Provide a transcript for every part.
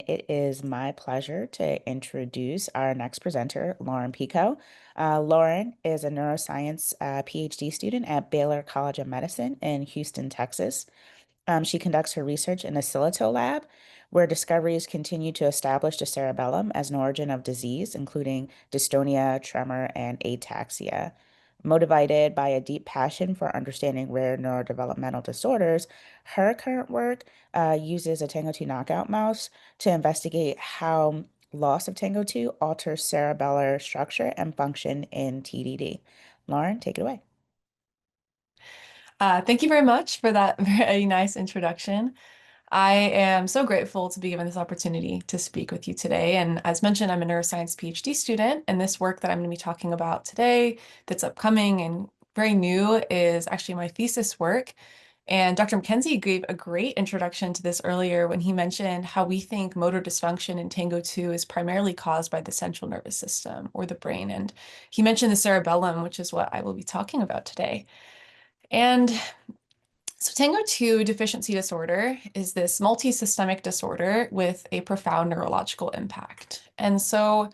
it is my pleasure to introduce our next presenter, Lauren Pico. Lauren is a neuroscience PhD student at Baylor College of Medicine in Houston, Texas. She conducts her research in the Silito lab, where discoveries continue to establish the cerebellum as an origin of disease, including dystonia, tremor, and ataxia. Motivated by a deep passion for understanding rare neurodevelopmental disorders, her current work uses a TANGO2 knockout mouse to investigate how loss of TANGO2 alters cerebellar structure and function in TDD. Lauren, take it away. Thank you very much for that very nice introduction. I am so grateful to be given this opportunity to speak with you today. And as mentioned, I'm a neuroscience PhD student, and this work that I'm going to be talking about today that's upcoming and very new is actually my thesis work. And Dr. McKenzie gave a great introduction to this earlier when he mentioned how we think motor dysfunction in TANGO2 is primarily caused by the central nervous system or the brain. And he mentioned the cerebellum, which is what I will be talking about today. And so TANGO2 deficiency disorder is this multi-systemic disorder with a profound neurological impact. And so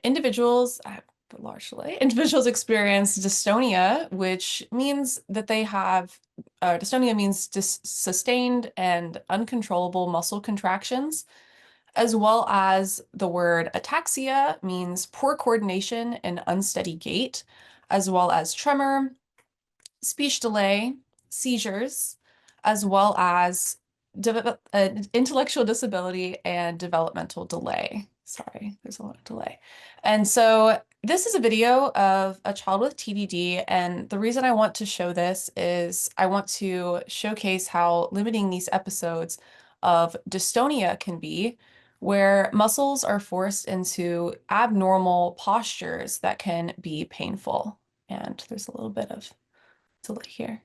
individuals, largely, individuals experience dystonia, which means that they have, dystonia means sustained and uncontrollable muscle contractions, as well as the word ataxia means poor coordination and unsteady gait, as well as tremor, speech delay, seizures, as well as intellectual disability and developmental delay. Sorry, there's a lot of delay. And so this is a video of a child with TDD, and the reason I want to show this is I want to showcase how limiting these episodes of dystonia can be, where muscles are forced into abnormal postures that can be painful. And there's a little bit of delay here.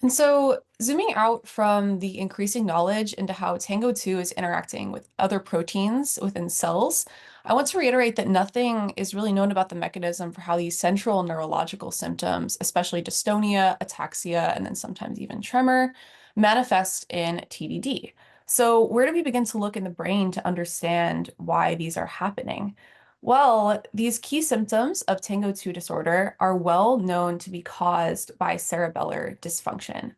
And so zooming out from the increasing knowledge into how TANGO2 is interacting with other proteins within cells, I want to reiterate that nothing is really known about the mechanism for how these central neurological symptoms, especially dystonia, ataxia, and then sometimes even tremor, manifest in TDD. So where do we begin to look in the brain to understand why these are happening? Well, these key symptoms of TANGO2 disorder are well known to be caused by cerebellar dysfunction,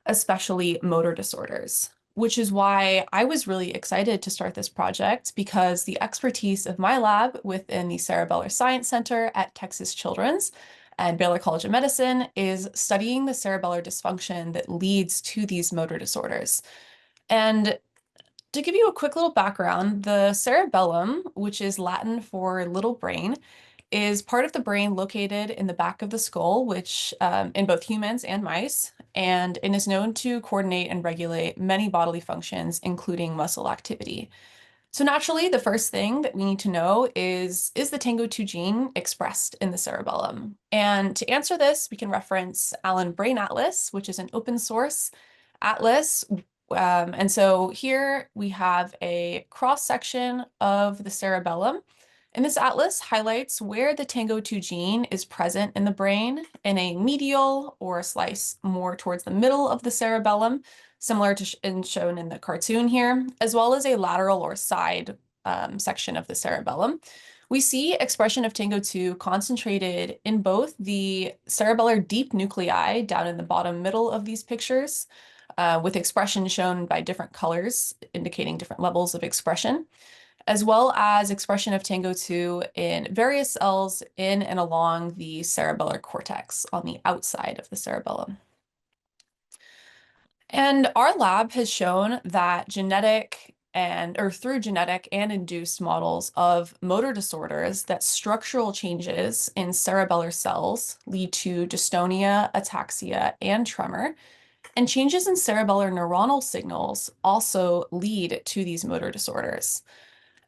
especially motor disorders, which is why I was really excited to start this project because the expertise of my lab within the Cerebellar Science Center at Texas Children's and Baylor College of Medicine is studying the cerebellar dysfunction that leads to these motor disorders. And to give you a quick little background, the cerebellum, which is Latin for little brain, is part of the brain located in the back of the skull, which in both humans and mice, and it is known to coordinate and regulate many bodily functions, including muscle activity. So naturally, the first thing that we need to know is the TANGO2 gene expressed in the cerebellum? And to answer this, we can reference Allen Brain Atlas, which is an open source atlas. And so here we have a cross section of the cerebellum. And this atlas highlights where the TANGO2 gene is present in the brain in a medial or a slice more towards the middle of the cerebellum, similar to shown in the cartoon here, as well as a lateral or side section of the cerebellum. We see expression of TANGO2 concentrated in both the cerebellar deep nuclei down in the bottom middle of these pictures, with expression shown by different colors indicating different levels of expression, as well as expression of TANGO2 in various cells in and along the cerebellar cortex on the outside of the cerebellum. And our lab has shown that through genetic and induced models of motor disorders, that structural changes in cerebellar cells lead to dystonia, ataxia, and tremor. And changes in cerebellar neuronal signals also lead to these motor disorders.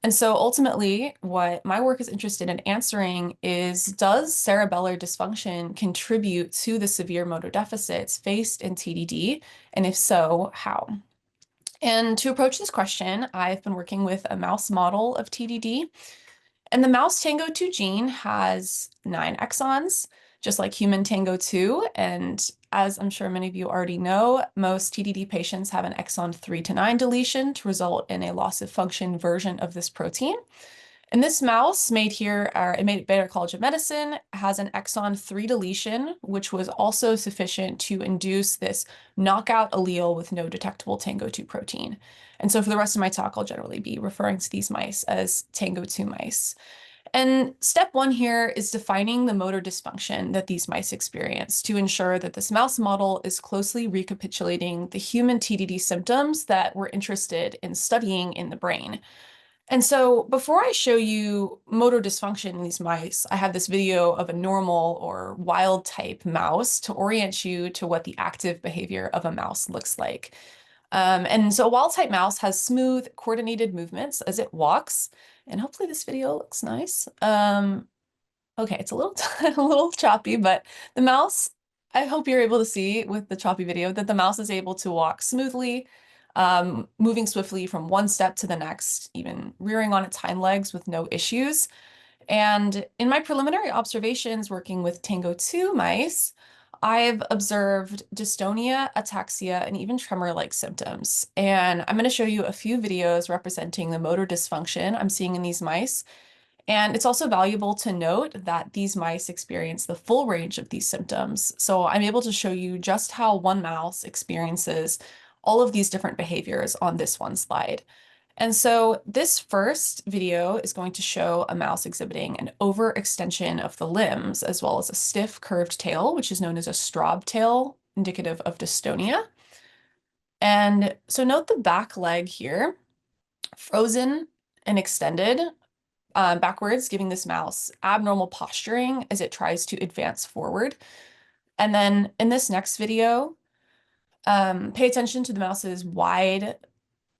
And so ultimately, what my work is interested in answering is, does cerebellar dysfunction contribute to the severe motor deficits faced in TDD? And if so, how? And to approach this question, I've been working with a mouse model of TDD. And the mouse TANGO2 gene has 9 exons. just like human TANGO2. And as I'm sure many of you already know, most TDD patients have an exon 3 to 9 deletion to result in a loss of function version of this protein. And this mouse made here, made at Baylor College of Medicine, has an exon 3 deletion, which was also sufficient to induce this knockout allele with no detectable TANGO2 protein. And so for the rest of my talk, I'll generally be referring to these mice as TANGO2 mice. And step one here is defining the motor dysfunction that these mice experience to ensure that this mouse model is closely recapitulating the human TDD symptoms that we're interested in studying in the brain. And so before I show you motor dysfunction in these mice, I have this video of a normal or wild type mouse to orient you to what the active behavior of a mouse looks like. And so a wild type mouse has smooth, coordinated movements as it walks. And hopefully this video looks nice. Okay, it's a little, a little choppy, but the mouse, I hope you're able to see with the choppy video that the mouse is able to walk smoothly, moving swiftly from one step to the next, even rearing on its hind legs with no issues. And in my preliminary observations working with TANGO2 mice, I've observed dystonia, ataxia, and even tremor-like symptoms. And I'm going to show you a few videos representing the motor dysfunction I'm seeing in these mice. And it's also valuable to note that these mice experience the full range of these symptoms. So I'm able to show you just how one mouse experiences all of these different behaviors on this one slide. And so this first video is going to show a mouse exhibiting an overextension of the limbs, as well as a stiff curved tail, which is known as a Straub tail, indicative of dystonia. And so note the back leg here, frozen and extended backwards, giving this mouse abnormal posturing as it tries to advance forward. And then in this next video, pay attention to the mouse's wide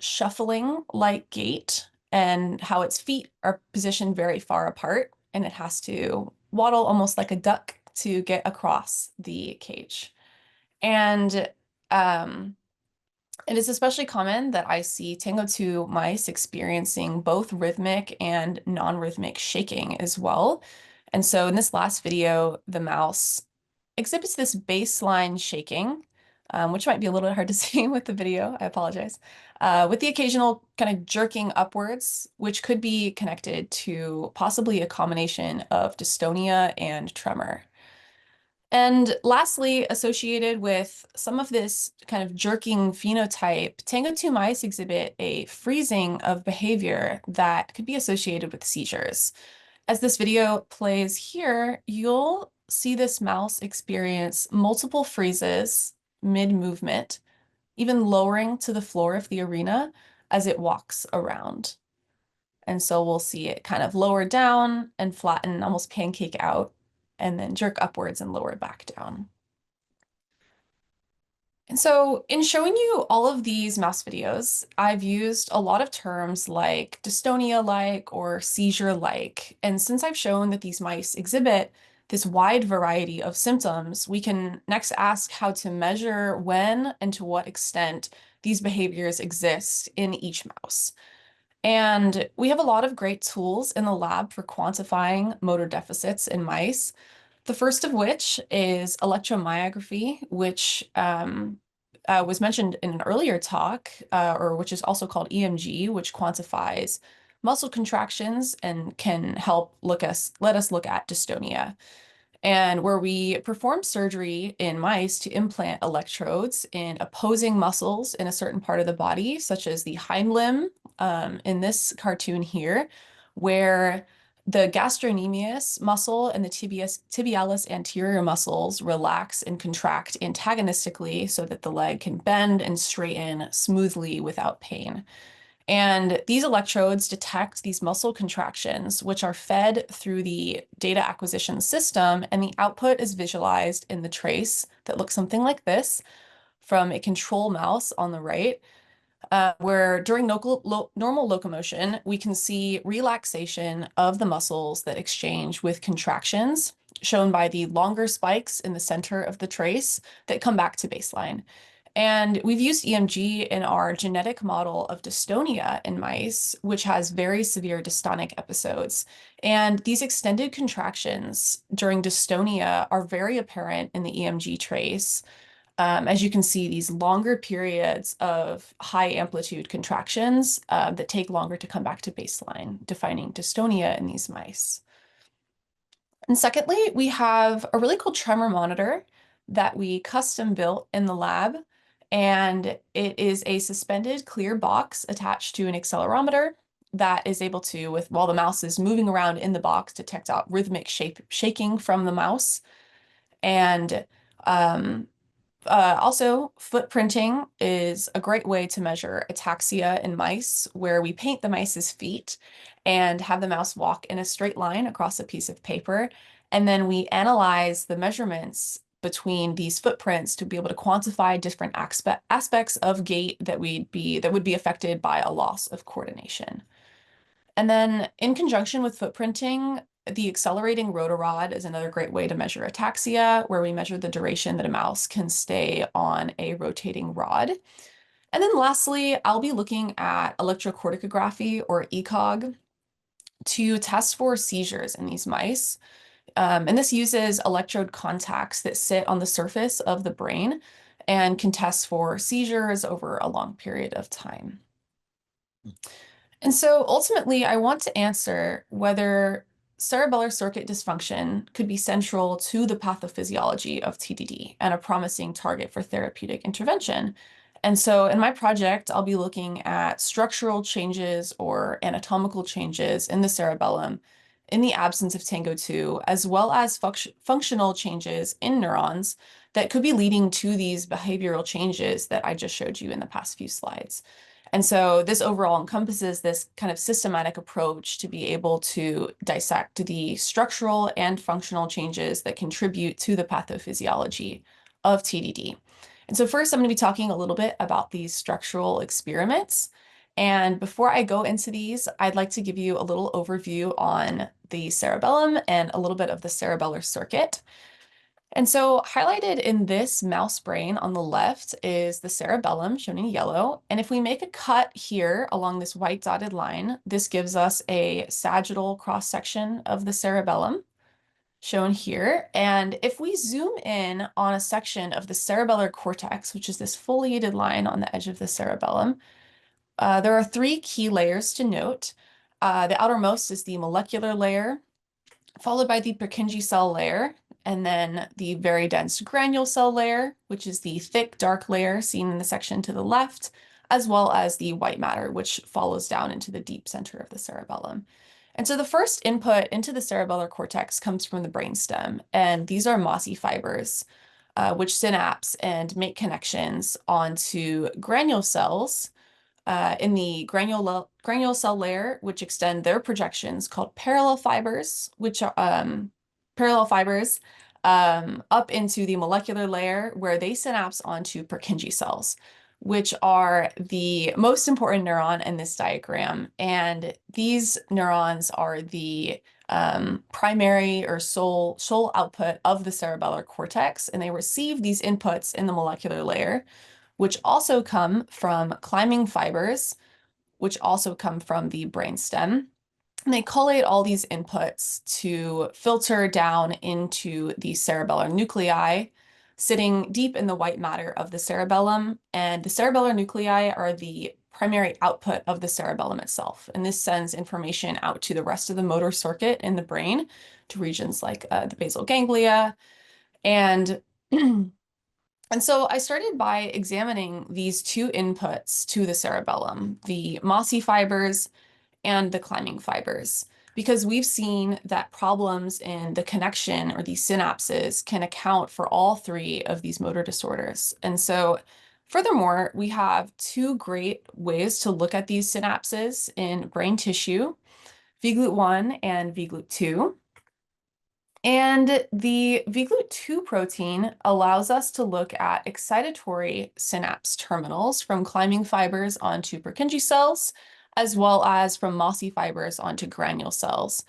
shuffling-like gait and how its feet are positioned very far apart, and it has to waddle almost like a duck to get across the cage. And it is especially common that I see TANGO2 mice experiencing both rhythmic and non-rhythmic shaking as well. And so in this last video, the mouse exhibits this baseline shaking, which might be a little bit hard to see with the video, I apologize, with the occasional kind of jerking upwards, which could be connected to possibly a combination of dystonia and tremor. And lastly, associated with some of this kind of jerking phenotype, TANGO2 mice exhibit a freezing of behavior that could be associated with seizures. As this video plays here, you'll see this mouse experience multiple freezes mid-movement, even lowering to the floor of the arena as it walks around. And so we'll see it kind of lower down and flatten, almost pancake out, and then jerk upwards and lower back down. And so in showing you all of these mouse videos, I've used a lot of terms like dystonia-like or seizure-like. And since I've shown that these mice exhibit this wide variety of symptoms, we can next ask how to measure when and to what extent these behaviors exist in each mouse. And we have a lot of great tools in the lab for quantifying motor deficits in mice. The first of which is electromyography, which was mentioned in an earlier talk, or which is also called EMG, which quantifies muscle contractions and can help let us look at dystonia. And where we perform surgery in mice to implant electrodes in opposing muscles in a certain part of the body, such as the hind limb in this cartoon here, where the gastrocnemius muscle and the tibialis anterior muscles relax and contract antagonistically so that the leg can bend and straighten smoothly without pain. And these electrodes detect these muscle contractions, which are fed through the data acquisition system, and the output is visualized in the trace that looks something like this from a control mouse on the right, where during normal locomotion, we can see relaxation of the muscles that exchange with contractions, shown by the longer spikes in the center of the trace that come back to baseline. And we've used EMG in our genetic model of dystonia in mice, which has very severe dystonic episodes. And these extended contractions during dystonia are very apparent in the EMG trace. As you can see, these longer periods of high amplitude contractions that take longer to come back to baseline, defining dystonia in these mice. And secondly, we have a really cool tremor monitor that we custom built in the lab. And it is a suspended clear box attached to an accelerometer that is able to, while the mouse is moving around in the box, detect out rhythmic shaking from the mouse. And um, also, footprinting is a great way to measure ataxia in mice, where we paint the mice's feet and have the mouse walk in a straight line across a piece of paper. And then we analyze the measurements between these footprints to be able to quantify different aspects of gait that would be affected by a loss of coordination. And then in conjunction with footprinting, the accelerating rotarod is another great way to measure ataxia, where we measure the duration that a mouse can stay on a rotating rod. And then lastly, I'll be looking at electrocorticography or ECOG to test for seizures in these mice. And this uses electrode contacts that sit on the surface of the brain and can test for seizures over a long period of time. And so ultimately, I want to answer whether cerebellar circuit dysfunction could be central to the pathophysiology of TDD and a promising target for therapeutic intervention. And so in my project, I'll be looking at structural changes or anatomical changes in the cerebellum in the absence of TANGO2, as well as functional changes in neurons that could be leading to these behavioral changes that I just showed you in the past few slides. And so this overall encompasses this kind of systematic approach to be able to dissect the structural and functional changes that contribute to the pathophysiology of TDD. And so first, I'm going to be talking a little bit about these structural experiments. And before I go into these, I'd like to give you a little overview on the cerebellum and a little bit of the cerebellar circuit. And so highlighted in this mouse brain on the left is the cerebellum, shown in yellow. And if we make a cut here along this white dotted line, this gives us a sagittal cross-section of the cerebellum, shown here. And if we zoom in on a section of the cerebellar cortex, which is this foliated line on the edge of the cerebellum, there are three key layers to note. The outermost is the molecular layer, followed by the Purkinje cell layer, and then the very dense granule cell layer, which is the thick, dark layer seen in the section to the left, as well as the white matter, which follows down into the deep center of the cerebellum. And so the first input into the cerebellar cortex comes from the brainstem, and these are mossy fibers, which synapse and make connections onto granule cells in the granule cell layer, which extend their projections called parallel fibers, which are up into the molecular layer where they synapse onto Purkinje cells, which are the most important neuron in this diagram. And these neurons are the primary or sole output of the cerebellar cortex, and they receive these inputs in the molecular layer, which also come from climbing fibers, which also come from the brainstem. And they collate all these inputs to filter down into the cerebellar nuclei, sitting deep in the white matter of the cerebellum. And the cerebellar nuclei are the primary output of the cerebellum itself. And this sends information out to the rest of the motor circuit in the brain, to regions like the basal ganglia. And And so I started by examining these two inputs to the cerebellum, the mossy fibers and the climbing fibers, because we've seen that problems in the connection or these synapses can account for all three of these motor disorders. And so furthermore, we have two great ways to look at these synapses in brain tissue, VGLUT1 and VGLUT2. And the VGLUT2 protein allows us to look at excitatory synapse terminals from climbing fibers onto Purkinje cells, as well as from mossy fibers onto granule cells,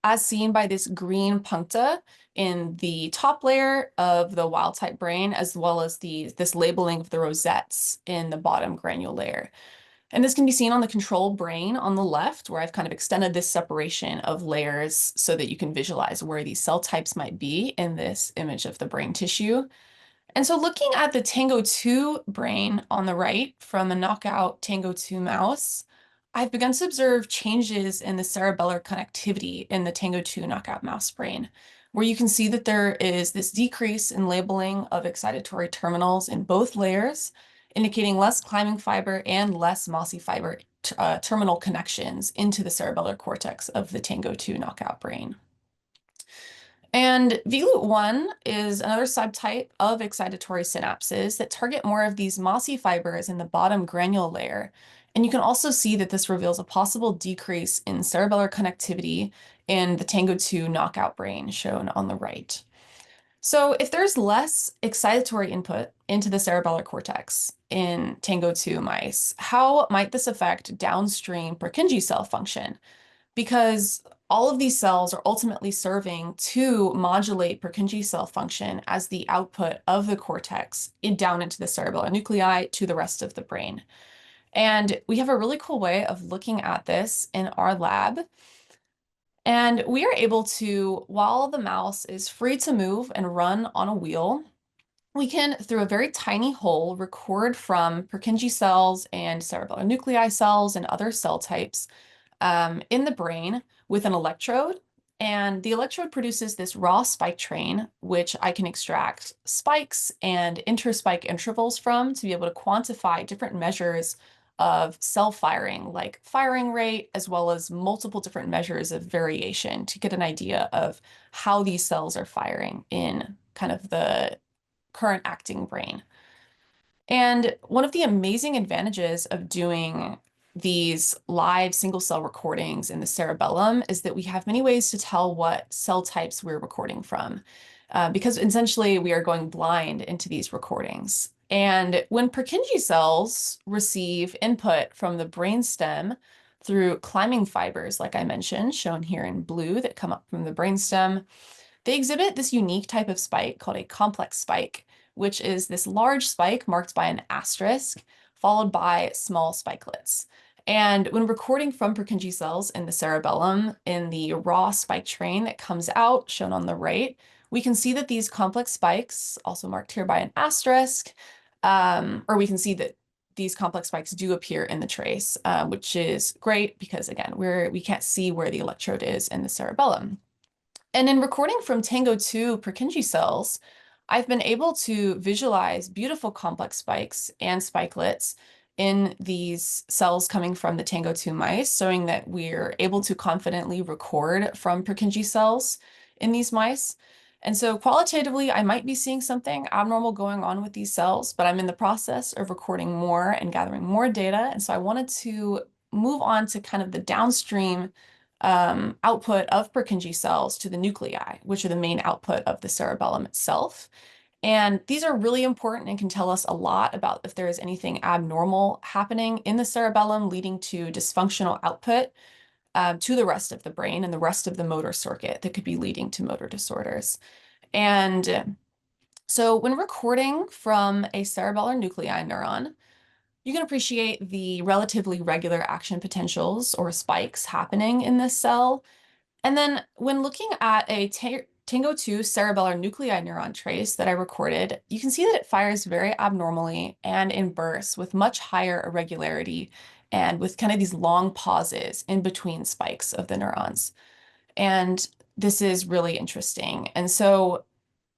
as seen by this green puncta in the top layer of the wild type brain, as well as this labeling of the rosettes in the bottom granule layer. And this can be seen on the control brain on the left, where I've kind of extended this separation of layers so that you can visualize where these cell types might be in this image of the brain tissue. And so looking at the TANGO2 brain on the right from a knockout TANGO2 mouse, I've begun to observe changes in the cerebellar connectivity in the TANGO2 knockout mouse brain, where you can see that there is this decrease in labeling of excitatory terminals in both layers, indicating less climbing fiber and less mossy fiber terminal connections into the cerebellar cortex of the TANGO2 knockout brain. And VLOOT1 is another subtype of excitatory synapses that target more of these mossy fibers in the bottom granule layer. And you can also see that this reveals a possible decrease in cerebellar connectivity in the TANGO2 knockout brain shown on the right. So if there's less excitatory input into the cerebellar cortex in TANGO2 mice, how might this affect downstream Purkinje cell function? Because all of these cells are ultimately serving to modulate Purkinje cell function as the output of the cortex down into the cerebellar nuclei to the rest of the brain. And we have a really cool way of looking at this in our lab. And we are able to, while the mouse is free to move and run on a wheel, we can, through a very tiny hole, record from Purkinje cells and cerebellar nuclei cells and other cell types in the brain with an electrode. And the electrode produces this raw spike train, which I can extract spikes and interspike intervals from to be able to quantify different measures of cell firing, like firing rate, as well as multiple different measures of variation to get an idea of how these cells are firing in kind of the current acting brain. And one of the amazing advantages of doing these live single cell recordings in the cerebellum is that we have many ways to tell what cell types we're recording from, because essentially we are going blind into these recordings. And when Purkinje cells receive input from the brainstem through climbing fibers, like I mentioned, shown here in blue that come up from the brainstem, they exhibit this unique type of spike called a complex spike, which is this large spike marked by an asterisk, followed by small spikelets. And when recording from Purkinje cells in the cerebellum, in the raw spike train that comes out, shown on the right, we can see that these complex spikes, also marked here by an asterisk, or we can see that these complex spikes do appear in the trace, which is great because, again, we can't see where the electrode is in the cerebellum. And in recording from TANGO2 Purkinje cells, I've been able to visualize beautiful complex spikes and spikelets in these cells coming from the TANGO2 mice, showing that we're able to confidently record from Purkinje cells in these mice. And so qualitatively, I might be seeing something abnormal going on with these cells, but I'm in the process of recording more and gathering more data. And so I wanted to move on to kind of the downstream output of Purkinje cells to the nuclei, which are the main output of the cerebellum itself. And these are really important and can tell us a lot about if there is anything abnormal happening in the cerebellum leading to dysfunctional output to the rest of the brain and the rest of the motor circuit that could be leading to motor disorders. And so when recording from a cerebellar nuclei neuron, you can appreciate the relatively regular action potentials or spikes happening in this cell. And then when looking at a TANGO2 cerebellar nuclei neuron trace that I recorded, you can see that it fires very abnormally and in bursts with much higher irregularity and with kind of these long pauses in between spikes of the neurons. And this is really interesting. And so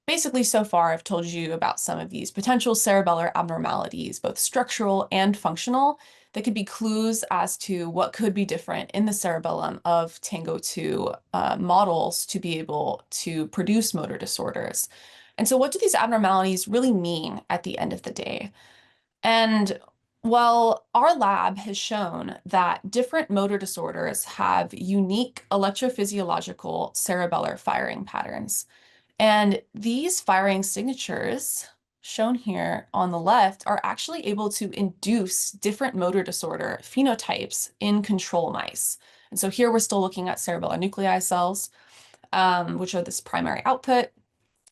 basically, so far, I've told you about some of these potential cerebellar abnormalities, both structural and functional, that could be clues as to what could be different in the cerebellum of TANGO2 models to be able to produce motor disorders. And so what do these abnormalities really mean at the end of the day? And while our lab has shown that different motor disorders have unique electrophysiological cerebellar firing patterns, and these firing signatures, shown here on the left, are actually able to induce different motor disorder phenotypes in control mice. And so here we're still looking at cerebellar nuclei cells. which are this primary output.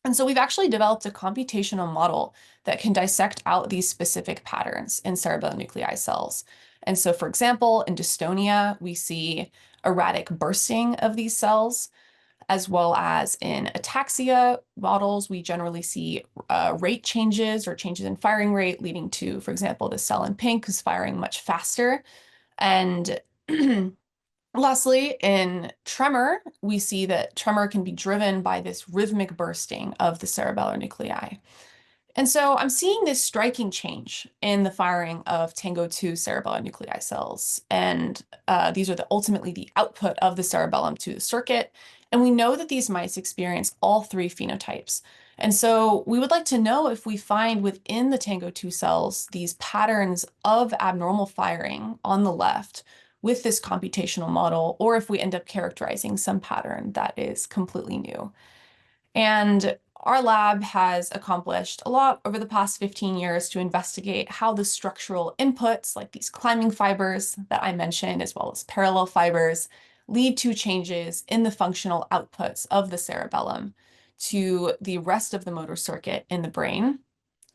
And so we've actually developed a computational model that can dissect out these specific patterns in cerebellar nuclei cells. And so, for example, in dystonia, we see erratic bursting of these cells, as well as in ataxia models, we generally see rate changes or changes in firing rate, leading to, for example, the cell in pink is firing much faster. And lastly, in tremor, we see that tremor can be driven by this rhythmic bursting of the cerebellar nuclei. And so I'm seeing this striking change in the firing of TANGO2 cerebellar nuclei cells. And these are ultimately the output of the cerebellum to the circuit. And we know that these mice experience all three phenotypes. And so we would like to know if we find within the TANGO2 cells these patterns of abnormal firing on the left with this computational model, or if we end up characterizing some pattern that is completely new. And our lab has accomplished a lot over the past 15 years to investigate how the structural inputs, like these climbing fibers that I mentioned, as well as parallel fibers, lead to changes in the functional outputs of the cerebellum to the rest of the motor circuit in the brain,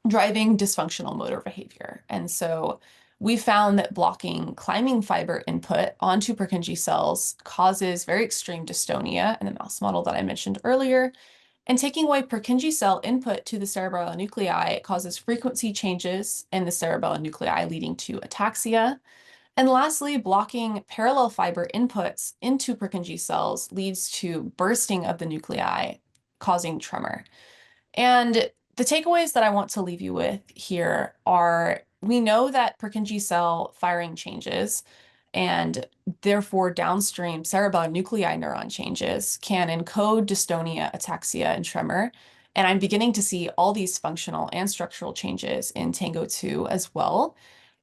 driving dysfunctional motor behavior. And so we found that blocking climbing fiber input onto Purkinje cells causes very extreme dystonia in the mouse model that I mentioned earlier, and taking away Purkinje cell input to the cerebellar nuclei causes frequency changes in the cerebellar nuclei, leading to ataxia. And lastly, blocking parallel fiber inputs into Purkinje cells leads to bursting of the nuclei, causing tremor. And the takeaways that I want to leave you with here are we know that Purkinje cell firing changes and therefore downstream cerebellar nuclei neuron changes can encode dystonia, ataxia, and tremor. And I'm beginning to see all these functional and structural changes in TANGO2 as well.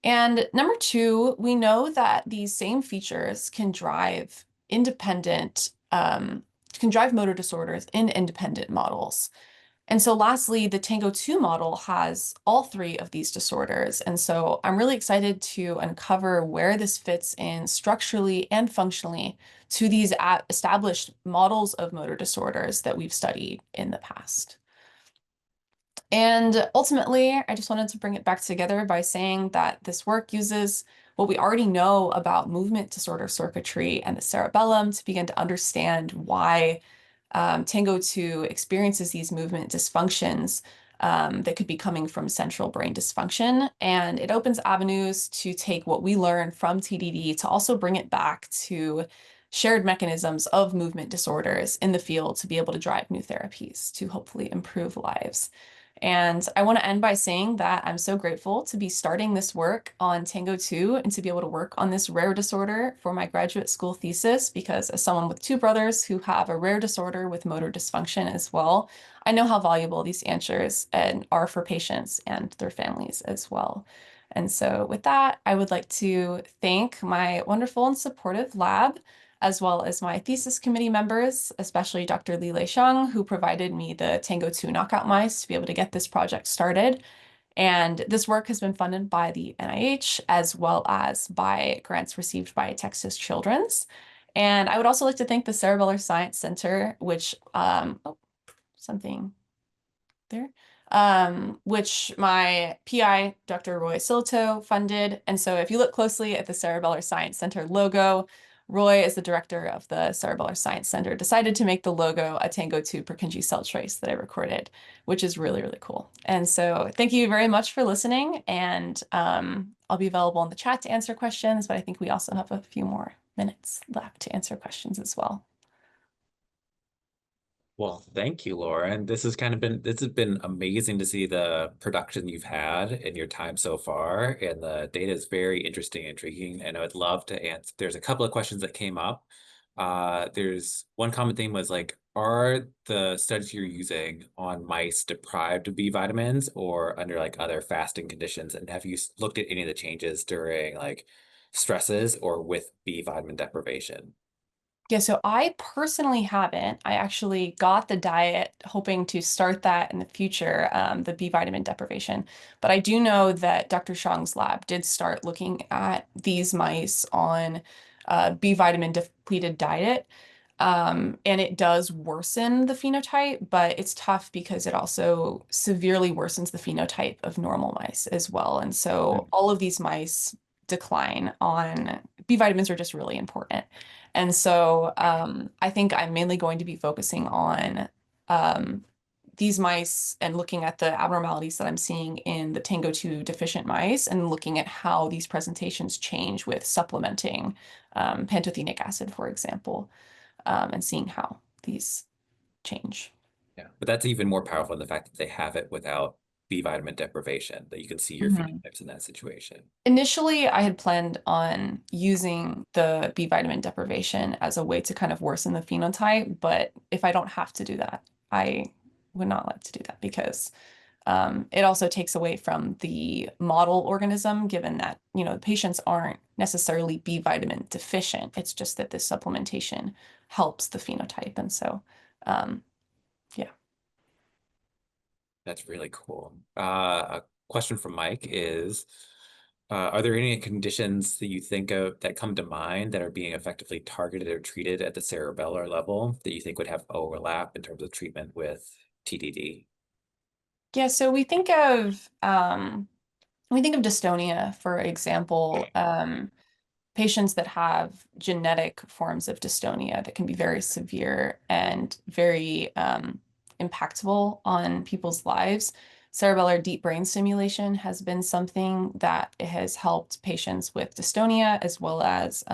And number two, we know that these same features can drive motor disorders in independent models. And so lastly, the TANGO2 model has all three of these disorders. And so I'm really excited to uncover where this fits in structurally and functionally to these established models of motor disorders that we've studied in the past. And ultimately, I just wanted to bring it back together by saying that this work uses what we already know about movement disorder circuitry and the cerebellum to begin to understand why TANGO2 experiences these movement dysfunctions that could be coming from central brain dysfunction. And it opens avenues to take what we learn from TDD to also bring it back to shared mechanisms of movement disorders in the field to be able to drive new therapies to hopefully improve lives. And I want to end by saying that I'm so grateful to be starting this work on TANGO2 and to be able to work on this rare disorder for my graduate school thesis, because as someone with two brothers who have a rare disorder with motor dysfunction as well, I know how valuable these answers are for patients and their families as well. And so with that, I would like to thank my wonderful and supportive lab, as well as my thesis committee members, especially Dr. Li Shang, who provided me the TANGO2 knockout mice to be able to get this project started. And this work has been funded by the NIH as well as by grants received by Texas Children's. And I would also like to thank the Cerebellar Science Center, which, something there, which my PI, Dr. Roy Silito, funded. And so if you look closely at the Cerebellar Science Center logo, Roy, as the director of the Cerebellar Science Center, decided to make the logo a TANGO2 Purkinje cell trace that I recorded, which is really, really cool. And so thank you very much for listening. And I'll be available in the chat to answer questions, but I think we also have a few more minutes left to answer questions as well. Well, thank you, Laura. And this has been amazing to see the production you've had in your time so far. And the data is very interesting and intriguing. And I would love to answer. There's a couple of questions that came up. There's one common theme was like, are the studies you're using on mice deprived of B vitamins or under like other fasting conditions? And have you looked at any of the changes during like stresses or with B vitamin deprivation? Yeah, so I personally haven't. I actually got the diet hoping to start that in the future, the B vitamin deprivation. But I do know that Dr. Shang's lab did start looking at these mice on B vitamin depleted diet. And it does worsen the phenotype, but it's tough because it also severely worsens the phenotype of normal mice as well. And so all of these mice decline on B vitamins are just really important. And so I think I'm mainly going to be focusing on um, these mice and looking at the abnormalities that I'm seeing in the TANGO2 deficient mice and looking at how these presentations change with supplementing pantothenic acid, for example, and seeing how these change. Yeah, but that's even more powerful in the fact that they have it without B vitamin deprivation, that you can see your Mhm. phenotypes in that situation. Initially, I had planned on using the B vitamin deprivation as a way to kind of worsen the phenotype, but if I don't have to do that, I would not like to do that because it also takes away from the model organism, given that, the patients aren't necessarily B vitamin deficient. It's just that this supplementation helps the phenotype. And so, um, yeah. That's really cool. A question from Mike is, are there any conditions that you think of that come to mind that are being effectively targeted or treated at the cerebellar level that you think would have overlap in terms of treatment with TDD? Yeah, so we think of dystonia, for example, patients that have genetic forms of dystonia that can be very severe and very impactful on people's lives. Cerebellar deep brain stimulation has been something that has helped patients with dystonia as well as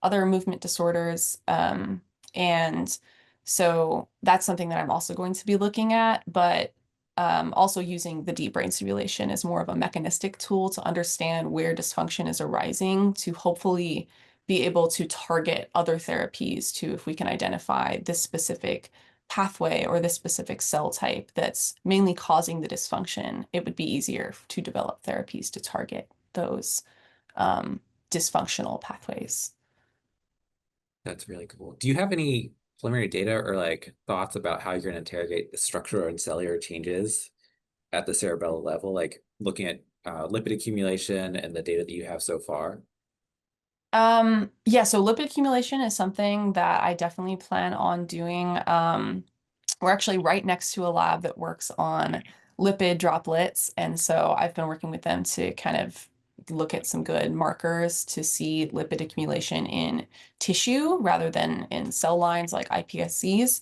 other movement disorders. And so that's something that I'm also going to be looking at, but also using the deep brain stimulation as more of a mechanistic tool to understand where dysfunction is arising to hopefully be able to target other therapies to if we can identify this specific pathway or this specific cell type that's mainly causing the dysfunction, it would be easier to develop therapies to target those um, dysfunctional pathways. That's really cool. Do you have any preliminary data or like thoughts about how you're going to interrogate the structural and cellular changes at the cerebellum level, like looking at lipid accumulation and the data that you have so far? Yeah, so lipid accumulation is something that I definitely plan on doing. We're actually right next to a lab that works on lipid droplets. And so I've been working with them to kind of look at some good markers to see lipid accumulation in tissue rather than in cell lines like iPSCs.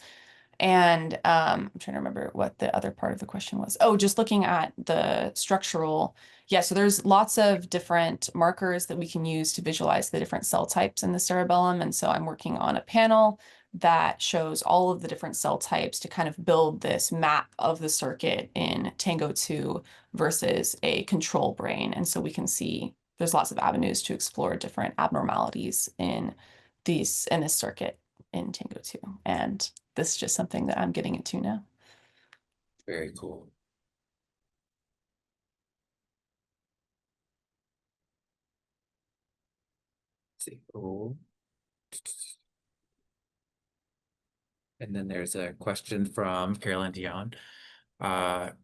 And I'm trying to remember what the other part of the question was. Oh, just looking at the structural. Yeah, so there's lots of different markers that we can use to visualize the different cell types in the cerebellum. And so I'm working on a panel that shows all of the different cell types to kind of build this map of the circuit in TANGO2 versus a control brain. And so we can see there's lots of avenues to explore different abnormalities in this circuit in TANGO2. And this is just something that I'm getting into now. Very cool. Let's see. Oh. And then there's a question from Carolyn Dion.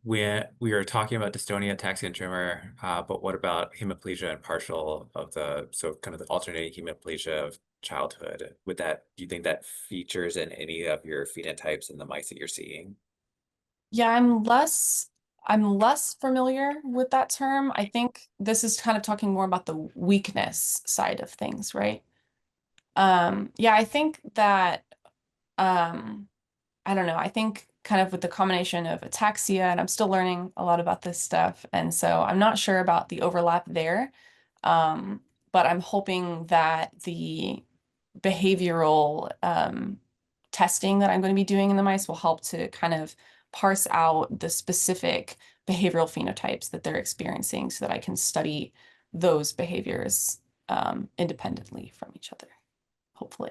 We are talking about dystonia, ataxia, and tremor, but what about hemiplegia and partial of so kind of the alternating hemiplegia of childhood? Do you think that features in any of your phenotypes in the mice that you're seeing? Yeah, I'm less familiar with that term. I think this is kind of talking more about the weakness side of things, right? Yeah, I think that um I don't know. I think kind of with the combination of ataxia, and I'm still learning a lot about this stuff, and so I'm not sure about the overlap there. But I'm hoping that the behavioral testing that I'm going to be doing in the mice will help to kind of parse out the specific behavioral phenotypes that they're experiencing so that I can study those behaviors independently from each other, hopefully.